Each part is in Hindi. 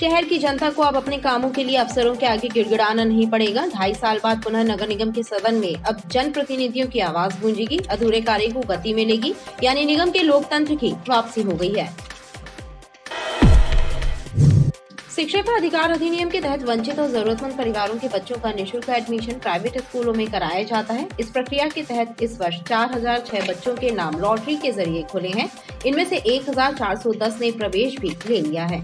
शहर की जनता को अब अपने कामों के लिए अफसरों के आगे गिड़गिड़ाना नहीं पड़ेगा। 2.5 साल बाद पुनः नगर निगम के सदन में अब जनप्रतिनिधियों की आवाज गूंजेगी, अधूरे कार्य को गति मिलेगी, यानी निगम के लोकतंत्र की वापसी हो गई है। शिक्षक अधिकार अधिनियम के तहत वंचित और जरूरतमंद परिवारों के बच्चों का निःशुल्क एडमिशन प्राइवेट स्कूलों में कराया जाता है। इस प्रक्रिया के तहत इस वर्ष 4006 बच्चों के नाम लॉटरी के जरिए खुले हैं। इनमें से 1410 ने प्रवेश भी ले लिया है।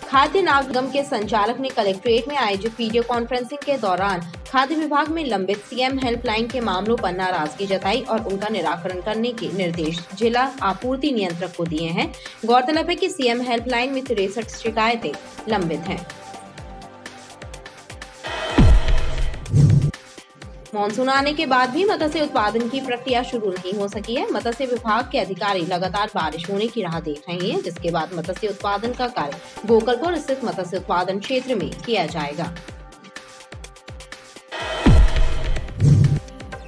खाद्य नागरिक निगम के संचालक ने कलेक्ट्रेट में आयोजित वीडियो कॉन्फ्रेंसिंग के दौरान खाद्य विभाग में लंबित सीएम हेल्पलाइन के मामलों पर नाराजगी जताई और उनका निराकरण करने के निर्देश जिला आपूर्ति नियंत्रक को दिए हैं। गौरतलब है कि सीएम हेल्पलाइन में 63 शिकायतें लंबित हैं। मानसून आने के बाद भी मत्स्य उत्पादन की प्रक्रिया शुरू नहीं हो सकी है। मत्स्य विभाग के अधिकारी लगातार बारिश होने की राह देख रहे हैं, जिसके बाद मत्स्य उत्पादन का कार्य गोकलपुर स्थित मत्स्य उत्पादन क्षेत्र में किया जाएगा।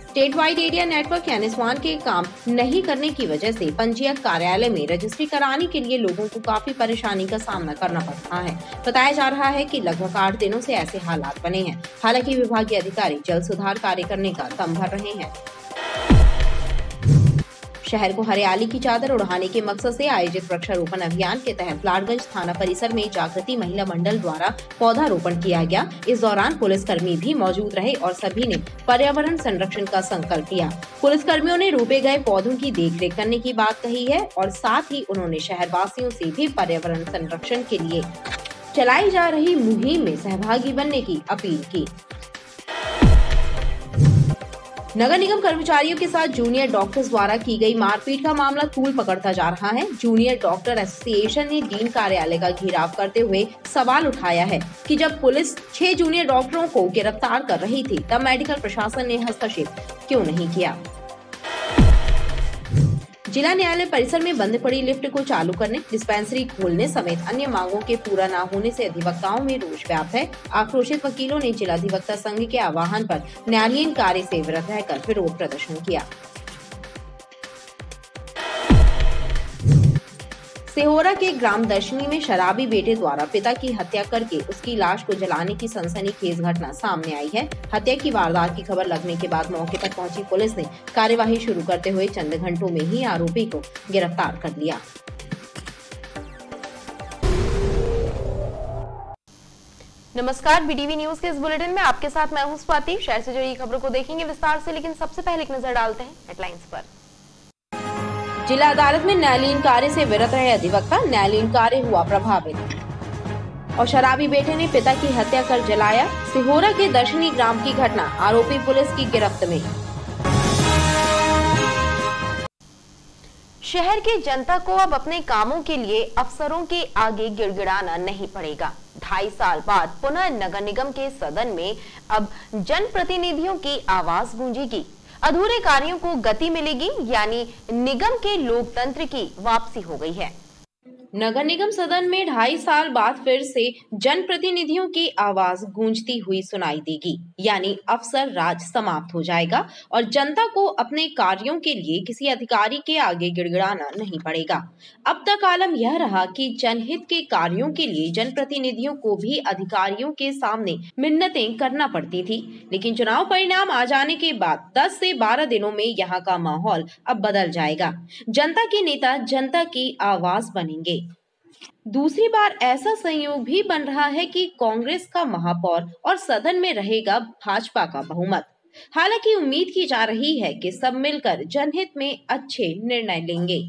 स्टेट वाइड एरिया नेटवर्क यानी स्वान के काम नहीं करने की वजह से पंजीयक कार्यालय में रजिस्ट्री कराने के लिए लोगों को काफी परेशानी का सामना करना पड़ रहा है। बताया जा रहा है कि लगभग 8 दिनों से ऐसे हालात बने हैं। हालांकि विभागीय अधिकारी जल्द सुधार कार्य करने का दम भर रहे हैं। शहर को हरियाली की चादर उड़ाने के मकसद से आयोजित वृक्षारोपण अभियान के तहत लाडगंज थाना परिसर में जागृति महिला मंडल द्वारा पौधारोपण किया गया। इस दौरान पुलिसकर्मी भी मौजूद रहे और सभी ने पर्यावरण संरक्षण का संकल्प लिया। पुलिसकर्मियों ने रोपे गए पौधों की देखरेख करने की बात कही है और साथ ही उन्होंने शहरवासियों से भी पर्यावरण संरक्षण के लिए चलाई जा रही मुहिम में सहभागी बनने की अपील की। नगर निगम कर्मचारियों के साथ जूनियर डॉक्टर्स द्वारा की गई मारपीट का मामला तूल पकड़ता जा रहा है। जूनियर डॉक्टर एसोसिएशन ने डीन कार्यालय का घेराव करते हुए सवाल उठाया है कि जब पुलिस 6 जूनियर डॉक्टरों को गिरफ्तार कर रही थी तब मेडिकल प्रशासन ने हस्तक्षेप क्यों नहीं किया। जिला न्यायालय परिसर में बंद पड़ी लिफ्ट को चालू करने, डिस्पेंसरी खोलने समेत अन्य मांगों के पूरा न होने से अधिवक्ताओं में रोष व्याप्त है। आक्रोशित वकीलों ने जिला अधिवक्ता संघ के आह्वान पर न्यायालयीन कार्य से विरत रहकर विरोध प्रदर्शन किया। सिहोरा के ग्राम दर्शनी में शराबी बेटे द्वारा पिता की हत्या करके उसकी लाश को जलाने की सनसनीखेज घटना सामने आई है। हत्या की वारदात की खबर लगने के बाद मौके पर पहुंची पुलिस ने कार्यवाही शुरू करते हुए चंद घंटों में ही आरोपी को गिरफ्तार कर लिया। नमस्कार, बीटीवी न्यूज के इस बुलेटिन में आपके साथ मैं हूं स्वाति। शहर से जुड़ी खबरों को देखेंगे विस्तार से, लेकिन सबसे पहले एक नजर डालते हैं हेडलाइंस पर। जिला अदालत में न्यायालयीन कार्य से विरत रहे अधिवक्ता, न्यायालयीन कार्य हुआ प्रभावित। और शराबी बेटे ने पिता की हत्या कर जलाया, सिहोरा के दर्शनी ग्राम की घटना, आरोपी पुलिस की गिरफ्त में। शहर की जनता को अब अपने कामों के लिए अफसरों के आगे गिड़गिड़ाना नहीं पड़ेगा। 2.5 साल बाद पुनः नगर निगम के सदन में अब जनप्रतिनिधियों की आवाज गूंजेगी, अधूरे कार्यों को गति मिलेगी, यानी निगम के लोकतंत्र की वापसी हो गई है। नगर निगम सदन में 2.5 साल बाद फिर से जनप्रतिनिधियों की आवाज गूंजती हुई सुनाई देगी, यानी अफसर राज समाप्त हो जाएगा और जनता को अपने कार्यों के लिए किसी अधिकारी के आगे गिड़गिड़ाना नहीं पड़ेगा। अब तक आलम यह रहा कि जनहित के कार्यों के लिए जनप्रतिनिधियों को भी अधिकारियों के सामने मिन्नतें करना पड़ती थी, लेकिन चुनाव परिणाम आ जाने के बाद 10 से 12 दिनों में यहाँ का माहौल अब बदल जाएगा। जनता के नेता जनता की आवाज बनेंगे। दूसरी बार ऐसा संयोग भी बन रहा है कि कांग्रेस का महापौर और सदन में रहेगा भाजपा का बहुमत। हालांकि उम्मीद की जा रही है कि सब मिलकर जनहित में अच्छे निर्णय लेंगे।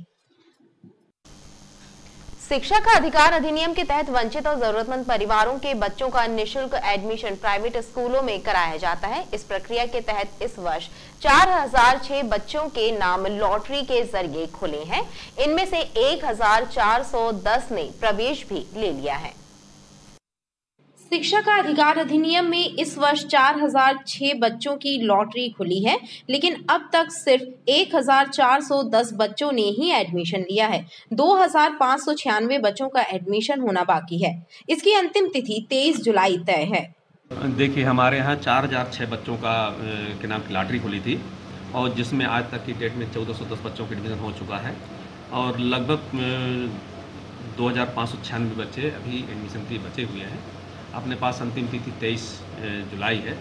शिक्षा का अधिकार अधिनियम के तहत वंचित और जरूरतमंद परिवारों के बच्चों का निःशुल्क एडमिशन प्राइवेट स्कूलों में कराया जाता है। इस प्रक्रिया के तहत इस वर्ष 4006 बच्चों के नाम लॉटरी के जरिए खुले हैं। इनमें से 1410 ने प्रवेश भी ले लिया है। शिक्षा का अधिकार अधिनियम में इस वर्ष 4006 बच्चों की लॉटरी खुली है, लेकिन अब तक सिर्फ 1410 बच्चों ने ही एडमिशन लिया है। 2596 बच्चों का एडमिशन होना बाकी है। इसकी अंतिम तिथि 23 जुलाई तय है। देखिए, हमारे यहाँ 4006 बच्चों का के नाम की लॉटरी खुली थी और जिसमें आज तक की डेट में 1410 बच्चों का एडमिशन हो चुका है और लगभग 2596 बच्चे अभी एडमिशन के बचे हुए हैं। अपने पास अंतिम तिथि 23 जुलाई है,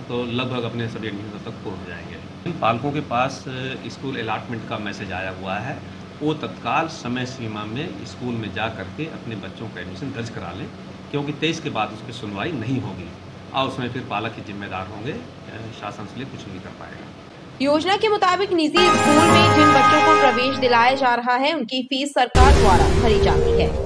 तो लगभग अपने सभी एडमिशन तक पूर्ण हो जाएंगे। पालकों के पास स्कूल अलॉटमेंट का मैसेज आया हुआ है, वो तत्काल समय सीमा में स्कूल में जा करके अपने बच्चों का एडमिशन दर्ज करा लें, क्योंकि 23 के बाद उस पर सुनवाई नहीं होगी और उसमें फिर पालक ही जिम्मेदार होंगे, शासन से कुछ नहीं कर पाएगा। योजना के मुताबिक निजी स्कूल में जिन बच्चों को प्रवेश दिलाया जा रहा है, उनकी फीस सरकार द्वारा भरी जाती है।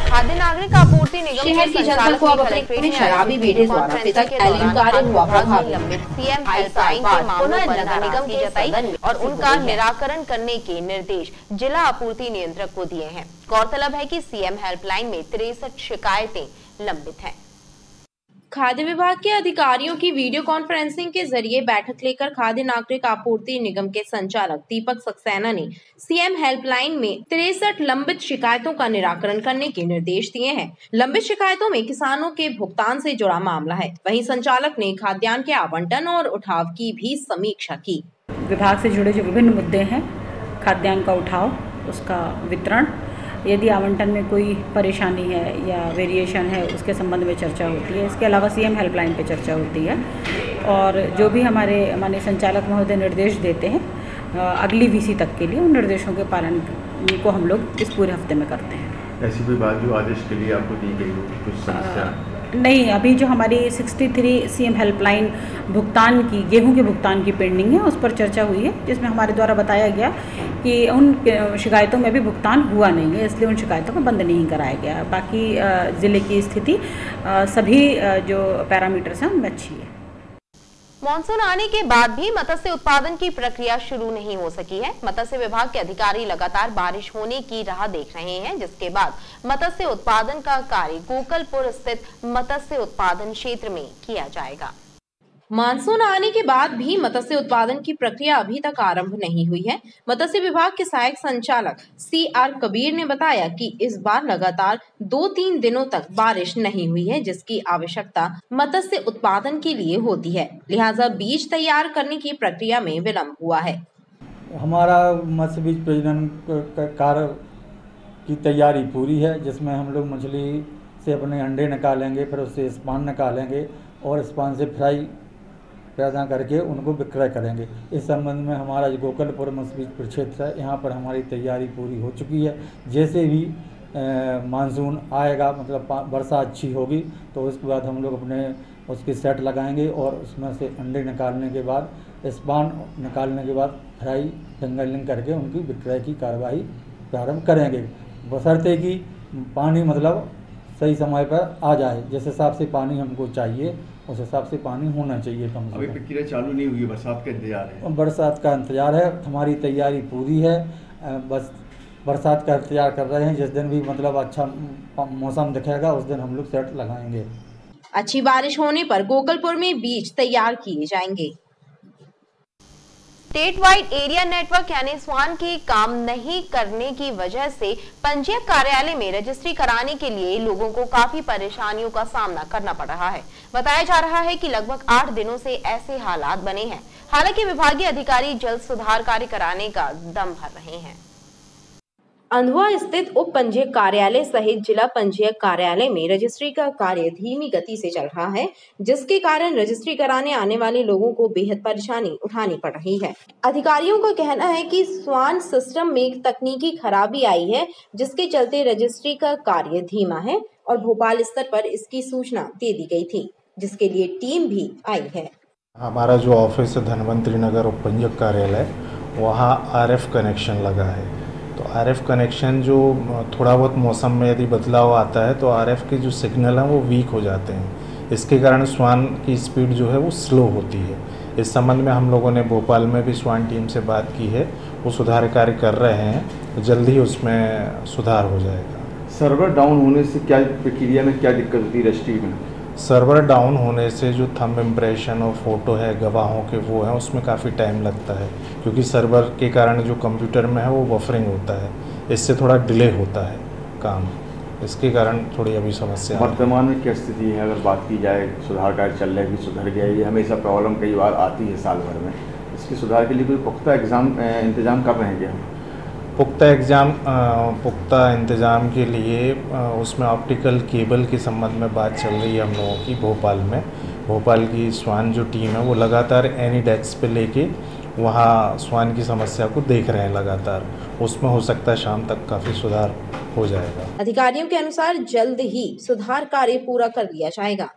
खाद्य नागरिक आपूर्ति निगम शहर की जनता को अब अपने में शराबी बेटे द्वारा पिता के कारण हुआ प्रभावित सीएम हेल्पलाइन के मामलों पर नगर निगम की जताई और उनका निराकरण करने के निर्देश जिला आपूर्ति नियंत्रक को दिए हैं। गौरतलब है कि सीएम हेल्पलाइन में 63 शिकायतें लंबित हैं। खाद्य विभाग के अधिकारियों की वीडियो कॉन्फ्रेंसिंग के जरिए बैठक लेकर खाद्य नागरिक आपूर्ति निगम के संचालक दीपक सक्सेना ने सीएम हेल्पलाइन में 63 लंबित शिकायतों का निराकरण करने के निर्देश दिए हैं। लंबित शिकायतों में किसानों के भुगतान से जुड़ा मामला है। वहीं संचालक ने खाद्यान्न के आवंटन और उठाव की भी समीक्षा की। विभाग से जुड़े जो विभिन्न मुद्दे हैं, खाद्यान्न का उठाव, उसका वितरण, यदि आवंटन में कोई परेशानी है या वेरिएशन है, उसके संबंध में चर्चा होती है। इसके अलावा सीएम हेल्पलाइन पे चर्चा होती है और जो भी हमारे माननीय संचालक महोदय निर्देश देते हैं अगली वीसी तक के लिए, उन निर्देशों के पालन को हम लोग इस पूरे हफ्ते में करते हैं। ऐसी कोई बात जो आदेश के लिए आपको दी गई हो, कुछ समस्या? नहीं, अभी जो हमारी 63 सीएम हेल्पलाइन भुगतान की, गेहूं के भुगतान की पेंडिंग है, उस पर चर्चा हुई है, जिसमें हमारे द्वारा बताया गया कि उन शिकायतों में भी भुगतान हुआ नहीं है, इसलिए उन शिकायतों को बंद नहीं कराया गया। बाकी ज़िले की स्थिति सभी जो पैरामीटर्स हैं उनमें अच्छी है। मानसून आने के बाद भी मत्स्य उत्पादन की प्रक्रिया शुरू नहीं हो सकी है। मत्स्य विभाग के अधिकारी लगातार बारिश होने की राह देख रहे हैं, जिसके बाद मत्स्य उत्पादन का कार्य गोकलपुर स्थित मत्स्य उत्पादन क्षेत्र में किया जाएगा। मानसून आने के बाद भी मत्स्य उत्पादन की प्रक्रिया अभी तक आरंभ नहीं हुई है। मत्स्य विभाग के सहायक संचालक CR कबीर ने बताया कि इस बार लगातार 2-3 दिनों तक बारिश नहीं हुई है, जिसकी आवश्यकता मत्स्य उत्पादन के लिए होती है। लिहाजा बीज तैयार करने की प्रक्रिया में विलम्ब हुआ है। हमारा मत्स्य बीज प्रजनन कार्य की तैयारी पूरी है, जिसमें हम लोग मछली से अपने अंडे निकालेंगे, फिर उससे स्पान निकालेंगे और स्पान से फ्राई पैदा करके उनको विक्रय करेंगे। इस संबंध में हमारा जो गोकलपुर मत्स्य बीज प्रक्षेत्र है, यहाँ पर हमारी तैयारी पूरी हो चुकी है। जैसे भी मानसून आएगा, मतलब वर्षा अच्छी होगी, तो उसके बाद हम लोग अपने उसके सेट लगाएंगे और उसमें से अंडे निकालने के बाद, स्पान निकालने के बाद फ्राई फिंगरलिंग करके उनकी विक्रय की कार्रवाई प्रारंभ करेंगे, बशर्ते कि पानी मतलब सही समय पर आ जाए। जिस हिसाब से पानी हमको चाहिए उस हिसाब से पानी होना चाहिए। कम से अभी प्रक्रिया चालू नहीं हुई है, बरसात का इंतजार है। बरसात का इंतजार है, हमारी तैयारी पूरी है, बस बरसात का इंतजार कर रहे हैं। जिस दिन भी मतलब अच्छा मौसम दिखेगा उस दिन हम लोग सेट लगाएंगे। अच्छी बारिश होने पर गोकलपुर में बीज तैयार किए जाएंगे। स्टेट वाइड एरिया नेटवर्क यानी स्वान के काम नहीं करने की वजह से पंजीयक कार्यालय में रजिस्ट्री कराने के लिए लोगों को काफी परेशानियों का सामना करना पड़ रहा है। बताया जा रहा है कि लगभग 8 दिनों से ऐसे हालात बने हैं। हालांकि विभागीय अधिकारी जल्द सुधार कार्य कराने का दम भर रहे हैं। अंधवा स्थित उप पंजीयक कार्यालय सहित जिला पंजीयक कार्यालय में रजिस्ट्री का कार्य धीमी गति से चल रहा है, जिसके कारण रजिस्ट्री कराने आने वाले लोगों को बेहद परेशानी उठानी पड़ रही है। अधिकारियों का कहना है कि स्वान सिस्टम में तकनीकी खराबी आई है, जिसके चलते रजिस्ट्री का कार्य धीमा है और भोपाल स्तर पर इसकी सूचना दे दी गई थी, जिसके लिए टीम भी आई है। हमारा जो ऑफिस है धनवंतरी नगर उप पंजीयक कार्यालय, वहाँ RF कनेक्शन लगा है। तो RF कनेक्शन जो थोड़ा बहुत मौसम में यदि बदलाव आता है तो RF के जो सिग्नल हैं वो वीक हो जाते हैं। इसके कारण स्वान की स्पीड जो है वो स्लो होती है। इस संबंध में हम लोगों ने भोपाल में भी स्वान टीम से बात की है, वो सुधार कार्य कर रहे हैं, तो जल्द ही उसमें सुधार हो जाएगा। सर्वर डाउन होने से क्या प्रक्रिया में क्या दिक्कत होती है रजिस्ट्री में? सर्वर डाउन होने से जो थंब इम्प्रेशन और फ़ोटो है गवाहों के वो हैं, उसमें काफ़ी टाइम लगता है, क्योंकि सर्वर के कारण जो कंप्यूटर में है वो बफरिंग होता है, इससे थोड़ा डिले होता है काम, इसके कारण थोड़ी अभी समस्या है। वर्तमान में क्या स्थिति है? अगर बात की जाए, सुधार कार्य चल रहा है कि सुधर गया? ये हमेशा प्रॉब्लम कई बार आती है साल भर में, इसके सुधार के लिए कोई पुख्ता इंतजाम कब रहेंगे हम? पुख्ता इंतज़ाम के लिए उसमें ऑप्टिकल केबल के संबंध में बात चल रही है हम लोगों की भोपाल में। भोपाल की स्वान जो टीम है वो लगातार एनी डेस्क पे लेके वहाँ स्वान की समस्या को देख रहे हैं लगातार। उसमें हो सकता है शाम तक काफ़ी सुधार हो जाएगा। अधिकारियों के अनुसार जल्द ही सुधार कार्य पूरा कर लिया जाएगा।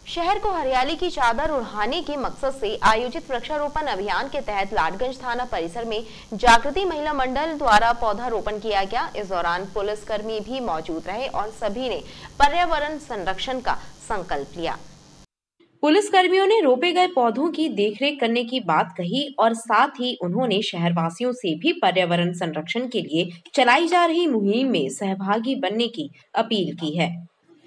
शहर को हरियाली की चादर ओढ़ाने के मकसद से आयोजित वृक्षारोपण अभियान के तहत लाडगंज थाना परिसर में जागृति महिला मंडल द्वारा पौधारोपण किया गया। इस दौरान पुलिसकर्मी भी मौजूद रहे और सभी ने पर्यावरण संरक्षण का संकल्प लिया। पुलिसकर्मियों ने रोपे गए पौधों की देखरेख करने की बात कही और साथ ही उन्होंने शहरवासियों से भी पर्यावरण संरक्षण के लिए चलाई जा रही मुहिम में सहभागी बनने की अपील की है।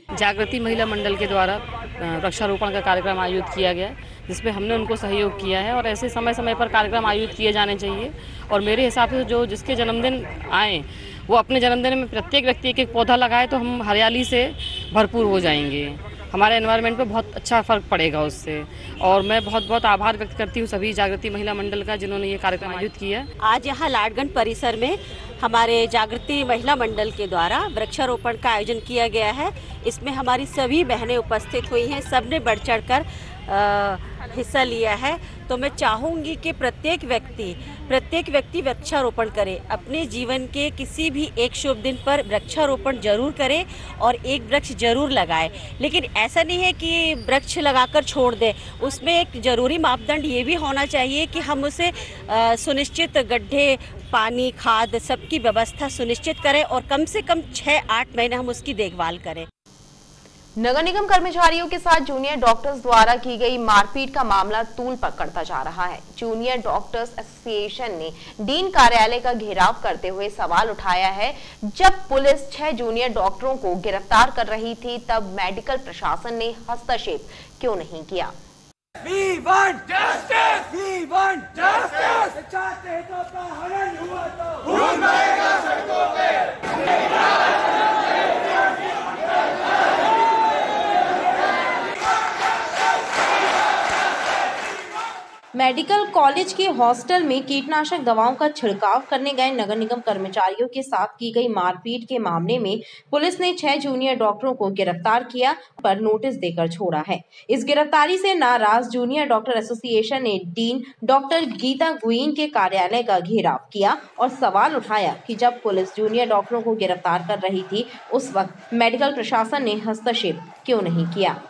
जागृति महिला मंडल के द्वारा वृक्षारोपण का कार्यक्रम आयोजित किया गया, जिसमें हमने उनको सहयोग किया है और ऐसे समय समय पर कार्यक्रम आयोजित किए जाने चाहिए। और मेरे हिसाब से जो जिसके जन्मदिन आए वो अपने जन्मदिन में प्रत्येक व्यक्ति एक एक पौधा लगाए तो हम हरियाली से भरपूर हो जाएंगे। हमारे एनवायरनमेंट पे बहुत अच्छा फर्क पड़ेगा उससे। और मैं बहुत बहुत आभार व्यक्त करती हूँ सभी जागृति महिला मंडल का जिन्होंने ये कार्यक्रम आयोजित किया। आज यहाँ लाडगंज परिसर में हमारे जागृति महिला मंडल के द्वारा वृक्षारोपण का आयोजन किया गया है। इसमें हमारी सभी बहनें उपस्थित हुई हैं, सबने बढ़ चढ़कर हिस्सा लिया है। तो मैं चाहूँगी कि प्रत्येक व्यक्ति वृक्षारोपण करे। अपने जीवन के किसी भी एक शुभ दिन पर वृक्षारोपण जरूर करे और एक वृक्ष जरूर लगाए। लेकिन ऐसा नहीं है कि वृक्ष लगाकर छोड़ दें, उसमें एक जरूरी मापदंड ये भी होना चाहिए कि हम उसे सुनिश्चित गड्ढे, पानी, खाद सबकी व्यवस्था सुनिश्चित करें और कम से कम 6-8 महीने हम उसकी देखभाल करें। नगर निगम कर्मचारियों के साथ जूनियर डॉक्टर्स द्वारा की गई मारपीट का मामला तूल पकड़ता जा रहा है। जूनियर डॉक्टर्स एसोसिएशन ने डीन कार्यालय का घेराव करते हुए सवाल उठाया है, जब पुलिस 6 जूनियर डॉक्टरों को गिरफ्तार कर रही थी तब मेडिकल प्रशासन ने हस्तक्षेप क्यों नहीं किया। We want justice! We want justice! चाहते हैं तो अपहरण हुआ तो खून बहेगा सड़कों पे। मेडिकल कॉलेज के हॉस्टल में कीटनाशक दवाओं का छिड़काव करने गए नगर निगम कर्मचारियों के साथ की गई मारपीट के मामले में पुलिस ने 6 जूनियर डॉक्टरों को गिरफ्तार किया पर नोटिस देकर छोड़ा है। इस गिरफ्तारी से नाराज जूनियर डॉक्टर एसोसिएशन ने डीन डॉक्टर गीता गुइन के कार्यालय का घेराव किया और सवाल उठाया कि जब पुलिस जूनियर डॉक्टरों को गिरफ्तार कर रही थी उस वक्त मेडिकल प्रशासन ने हस्तक्षेप क्यों नहीं किया।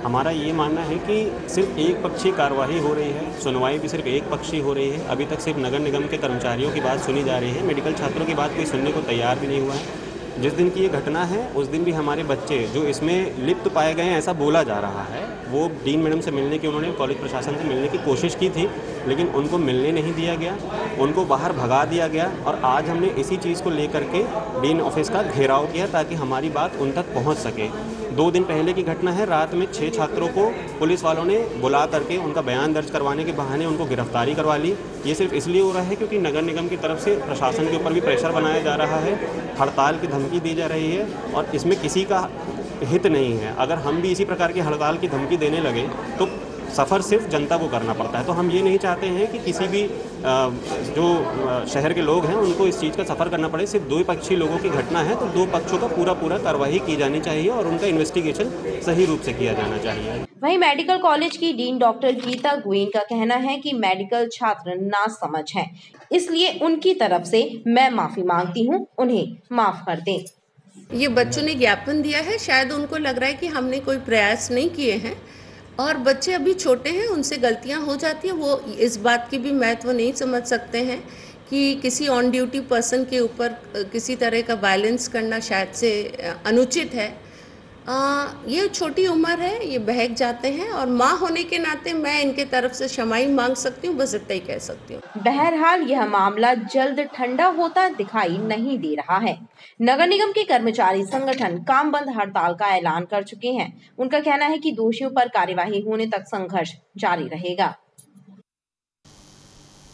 हमारा ये मानना है कि सिर्फ एक पक्षी कार्यवाही हो रही है, सुनवाई भी सिर्फ एक पक्षी हो रही है। अभी तक सिर्फ नगर निगम के कर्मचारियों की बात सुनी जा रही है, मेडिकल छात्रों की बात कोई सुनने को तैयार भी नहीं हुआ है। जिस दिन की ये घटना है उस दिन भी हमारे बच्चे जो इसमें लिप्त पाए गए हैं ऐसा बोला जा रहा है। वो डीन मैडम से मिलने की, उन्होंने कॉलेज प्रशासन से मिलने की कोशिश की थी लेकिन उनको मिलने नहीं दिया गया, उनको बाहर भगा दिया गया। और आज हमने इसी चीज़ को लेकर के डीन ऑफिस का घेराव किया ताकि हमारी बात उन तक पहुँच सके। 2 दिन पहले की घटना है, रात में 6 छात्रों को पुलिस वालों ने बुला करके उनका बयान दर्ज करवाने के बहाने उनको गिरफ्तारी करवा ली। ये सिर्फ इसलिए हो रहा है क्योंकि नगर निगम की तरफ से प्रशासन के ऊपर भी प्रेशर बनाया जा रहा है, हड़ताल की धमकी दी जा रही है और इसमें किसी का हित नहीं है। अगर हम भी इसी प्रकार की हड़ताल की धमकी देने लगे तो सफ़र सिर्फ जनता को करना पड़ता है। तो हम ये नहीं चाहते हैं कि किसी भी जो शहर के लोग हैं उनको इस चीज़ का सफ़र करना पड़े। सिर्फ 2 पक्षी लोगों की घटना है तो 2 पक्षों का पूरा कार्रवाई की जानी चाहिए और उनका इन्वेस्टिगेशन सही रूप से किया जाना चाहिए। वहीं मेडिकल कॉलेज की डीन डॉक्टर गीता गुइन का कहना है कि मेडिकल छात्र नासमझ हैं, इसलिए उनकी तरफ से मैं माफी मांगती हूं, उन्हें माफ कर दें। ये बच्चों ने ज्ञापन दिया है, शायद उनको लग रहा है कि हमने कोई प्रयास नहीं किए हैं और बच्चे अभी छोटे हैं, उनसे गलतियां हो जाती हैं। वो इस बात की भी महत्व नहीं समझ सकते हैं कि किसी ऑन ड्यूटी पर्सन के ऊपर किसी तरह का वायलेंस करना शायद से अनुचित है। ये छोटी उम्र है, ये बहक जाते हैं और माँ होने के नाते मैं इनके तरफ से क्षमाई मांग सकती हूँ, बस इतना ही कह सकती हूँ। बहरहाल यह मामला जल्द ठंडा होता दिखाई नहीं दे रहा है। नगर निगम के कर्मचारी संगठन काम बंद हड़ताल का ऐलान कर चुके हैं। उनका कहना है कि दोषियों पर कार्यवाही होने तक संघर्ष जारी रहेगा।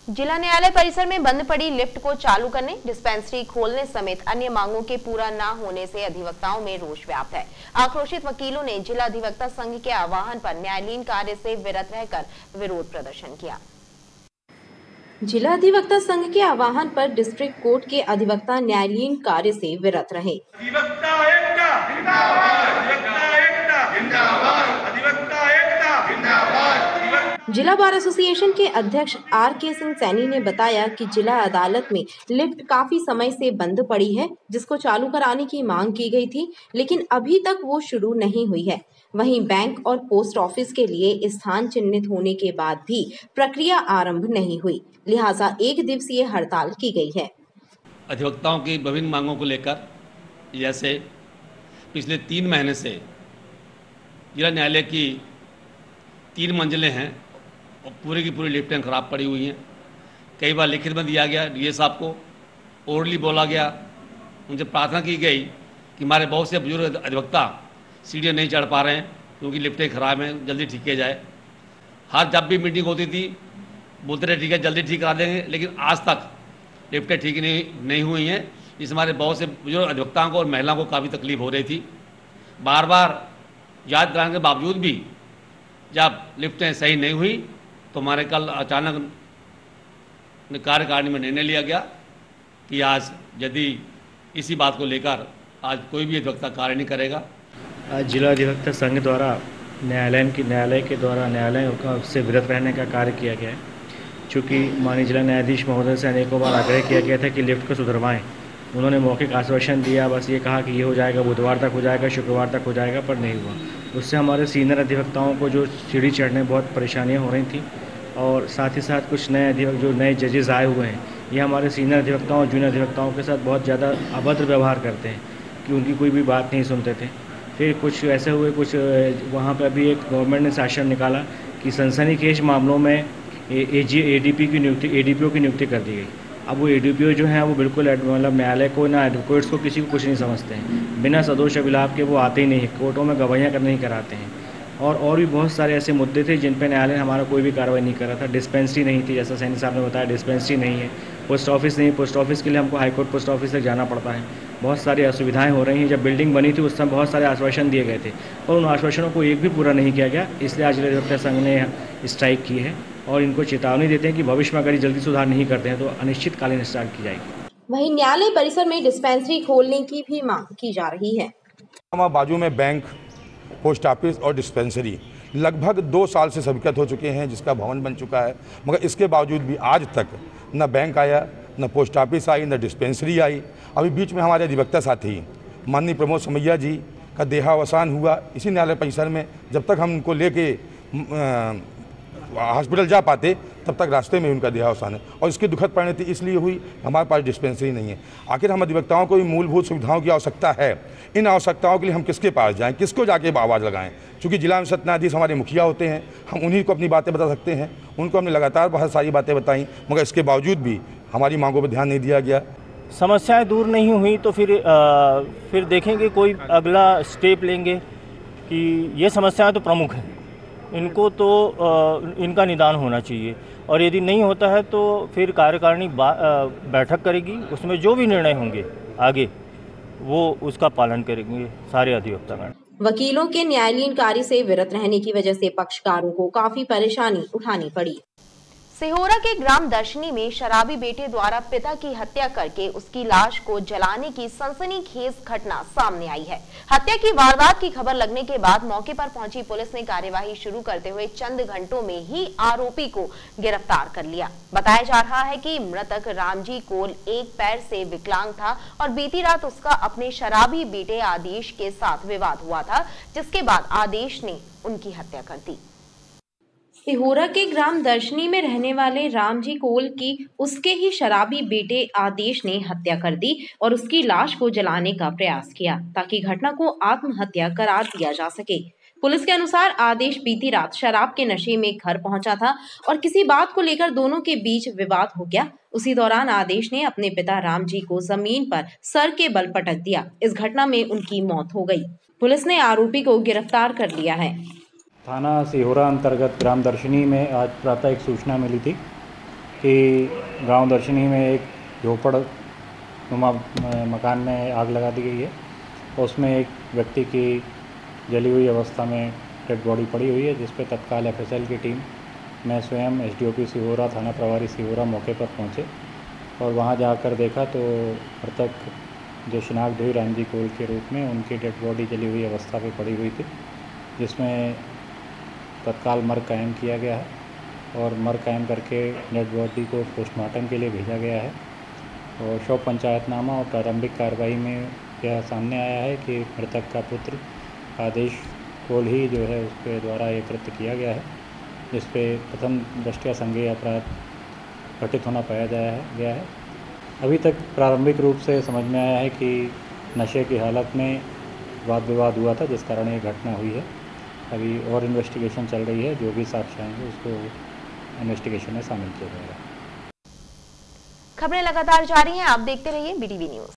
जिला न्यायालय परिसर में बंद पड़ी लिफ्ट को चालू करने, डिस्पेंसरी खोलने समेत अन्य मांगों के पूरा न होने से अधिवक्ताओं में रोष व्याप्त है। आक्रोशित वकीलों ने जिला अधिवक्ता संघ के आह्वान पर न्यायालयीन कार्य से विरत रहकर विरोध प्रदर्शन किया। जिला अधिवक्ता संघ के आह्वान पर डिस्ट्रिक्ट कोर्ट के अधिवक्ता न्यायालयीन कार्य से विरत रहे। अधिवक्ता एकता जिंदाबाद, अधिवक्ता एकता जिंदाबाद, अधिवक्ता एकता जिंदाबाद। जिला बार एसोसिएशन के अध्यक्ष R.K. सिंह सैनी ने बताया कि जिला अदालत में लिफ्ट काफी समय से बंद पड़ी है, जिसको चालू कराने की मांग की गई थी, लेकिन अभी तक वो शुरू नहीं हुई है। वहीं बैंक और पोस्ट ऑफिस के लिए स्थान चिन्हित होने के बाद भी प्रक्रिया आरंभ नहीं हुई, लिहाजा 1 दिवसीय हड़ताल की गई है। अधिवक्ताओं की विभिन्न मांगों को लेकर जैसे पिछले 3 महीने से जिला न्यायालय की 3 मंजिलें हैं और पूरी की पूरी लिफ्टें खराब पड़ी हुई हैं। कई बार लिखित में दिया गया, डीए साहब को ओरली बोला गया, उनसे प्रार्थना की गई कि हमारे बहुत से बुजुर्ग अधिवक्ता सीढ़ियाँ नहीं चढ़ पा रहे हैं क्योंकि लिफ्टें खराब हैं, जल्दी ठीक किया जाए। हर जब भी मीटिंग होती थी बोलते रहे ठीक है जल्दी ठीक करा देंगे, लेकिन आज तक लिफ्टें ठीक नहीं हुई हैं। इस हमारे बहुत से बुजुर्ग अधिवक्ताओं को और महिलाओं को काफ़ी तकलीफ हो रही थी। बार बार याद दिलाने के बावजूद भी जब लिफ्टें सही नहीं हुई तो हमारे कल अचानक कार्यकारिणी में निर्णय लिया गया कि आज यदि इसी बात को लेकर आज कोई भी अधिवक्ता कार्य नहीं करेगा। आज जिला अधिवक्ता संघ द्वारा न्यायालय के द्वारा न्यायालय से विरत रहने का कार्य किया गया है। चूँकि माननीय जिला न्यायाधीश महोदय से अनेकों बार आग्रह किया गया था कि लिफ्ट को सुधरवाएं, उन्होंने मौखिक आश्वासन दिया, बस ये कहा कि ये हो जाएगा, बुधवार तक हो जाएगा, शुक्रवार तक हो जाएगा, पर नहीं हुआ। उससे हमारे सीनियर अधिवक्ताओं को जो सीढ़ी चढ़ने बहुत परेशानियां हो रही थी और साथ ही साथ कुछ जो नए जजेस आए हुए हैं, ये हमारे सीनियर अधिवक्ताओं और जूनियर अधिवक्ताओं के साथ बहुत ज़्यादा अभद्र व्यवहार करते हैं कि उनकी कोई भी बात नहीं सुनते थे। फिर कुछ ऐसे हुए, कुछ वहाँ पर भी एक गवर्नमेंट ने शासन निकाला कि सनसनीखेज मामलों में ADPO की नियुक्ति कर दी गई। अब वो ADPO जो हैं वो बिल्कुल मतलब न्यायालय को ना एडवोकेट्स को किसी को कुछ नहीं समझते हैं, बिना सदोष अभिलाप के वो आते ही नहीं, कोर्टों में गवाहियाँ नहीं कराते हैं। और भी बहुत सारे ऐसे मुद्दे थे जिन पे न्यायालय हमारा कोई भी कार्रवाई नहीं कर रहा था। डिस्पेंसरी नहीं थी, जैसा सैनी साहब ने बताया, डिस्पेंसरी नहीं है। पोस्ट ऑफिस नहीं, पोस्ट ऑफिस के लिए हमको हाईकोर्ट पोस्ट ऑफिस तक जाना पड़ता है। बहुत सारी असुविधाएं हो रही हैं। जब बिल्डिंग बनी थी उस समय बहुत सारे आश्वासन दिए गए थे और उन आश्वासनों को एक भी पूरा नहीं किया गया। इसलिए आज जिला अधिवक्ता संघ ने स्ट्राइक की है और इनको चेतावनी देते हैं कि भविष्य में अगर ये जल्दी सुधार नहीं करते हैं तो अनिश्चितकालीन स्ट्राइक की जाएगी। वहीं न्यायालय परिसर में डिस्पेंसरी खोलने की भी मांग की जा रही है। हमारे बाजू में बैंक, पोस्ट ऑफिस और डिस्पेंसरी लगभग 2 साल से स्वीकृत हो चुके हैं, जिसका भवन बन चुका है, मगर इसके बावजूद भी आज तक न बैंक आया, न पोस्ट ऑफिस आई, न डिस्पेंसरी आई। अभी बीच में हमारे अधिवक्ता साथी माननीय प्रमोद समैया जी का देहावसान हुआ इसी न्यायालय परिसर में। जब तक हम उनको लेके हॉस्पिटल जा पाते तब तक रास्ते में उनका देहावसान है और इसकी दुखद परिणति इसलिए हुई, हमारे पास डिस्पेंसरी नहीं है। आखिर हम अधिवक्ताओं को मूलभूत सुविधाओं की आवश्यकता है। इन आवश्यकताओं के लिए हम किसके पास जाएं, किसको जाके आवाज़ लगाएं? चूँकि जिला में न्यायाधीश हमारे मुखिया होते हैं, हम उन्हीं को अपनी बातें बता सकते हैं। उनको हमने लगातार बहुत सारी बातें बताई, मगर इसके बावजूद भी हमारी मांगों पर ध्यान नहीं दिया गया। समस्याएं दूर नहीं हुई तो फिर देखेंगे, कोई अगला स्टेप लेंगे कि ये समस्याएं तो प्रमुख हैं, इनको तो इनका निदान होना चाहिए और यदि नहीं होता है तो फिर कार्यकारिणी बैठक करेगी, उसमें जो भी निर्णय होंगे आगे वो उसका पालन करेंगे सारे अधिवक्तागण। वकीलों के न्यायालयीन कार्य से विरत रहने की वजह से पक्षकारों को काफी परेशानी उठानी पड़ी। सिहोरा के ग्राम दर्शनी में शराबी बेटे द्वारा पिता की हत्या करके उसकी लाश को जलाने की सनसनीखेज घटना सामने आई है। हत्या की वारदात की खबर लगने के बाद मौके पर पहुंची पुलिस ने कार्यवाही शुरू करते हुए चंद घंटों में ही आरोपी को गिरफ्तार कर लिया। बताया जा रहा है कि मृतक रामजी कोल एक पैर से विकलांग था और बीती रात उसका अपने शराबी बेटे आदेश के साथ विवाद हुआ था, जिसके बाद आदेश ने उनकी हत्या कर दी। सिहोरा के ग्राम दर्शनी में रहने वाले रामजी कोल की उसके ही शराबी बेटे आदेश ने हत्या कर दी और उसकी लाश को जलाने का प्रयास किया ताकि घटना को आत्महत्या करार दिया जा सके। पुलिस के अनुसार आदेश बीती रात शराब के नशे में घर पहुंचा था और किसी बात को लेकर दोनों के बीच विवाद हो गया। उसी दौरान आदेश ने अपने पिता रामजी को जमीन पर सर के बल पटक दिया। इस घटना में उनकी मौत हो गई। पुलिस ने आरोपी को गिरफ्तार कर लिया है। थाना सिहोरा अंतर्गत ग्राम दर्शनी में आज प्रातः एक सूचना मिली थी कि गांव दर्शनी में एक झोपड़ नुमा मकान में आग लगा दी गई है। उसमें एक व्यक्ति की जली हुई अवस्था में डेड बॉडी पड़ी हुई है, जिस पे तत्काल एफएसएल की टीम, मैं स्वयं एसडीओपी सिहोरा, थाना प्रभारी सिहोरा मौके पर पहुंचे और वहां जाकर देखा तो मृतक जो शिनाख्त हुई रामजी कोल के रूप में, उनकी डेड बॉडी जली हुई अवस्था में पड़ी हुई थी, जिसमें तत्काल मर्ग कायम किया गया है और मर्ग कायम करके डेड बॉडी को पोस्टमार्टम के लिए भेजा गया है। और शव पंचायतनामा और प्रारंभिक कार्रवाई में यह सामने आया है कि मृतक का पुत्र आदेश कोल ही जो है उसके द्वारा ये कृत्य किया गया है, जिस पे प्रथम दृष्टया संज्ञेय अपराध घटित होना पाया गया है। अभी तक प्रारंभिक रूप से समझ में आया है कि नशे की हालत में वाद विवाद हुआ था, जिस कारण ये घटना हुई है। अभी और इन्वेस्टिगेशन चल रही है, जो भी साक्ष्य आएंगे उसको इन्वेस्टिगेशन में शामिल किया जाएगा। खबरें लगातार जारी हैं, आप देखते रहिए BTV न्यूज़।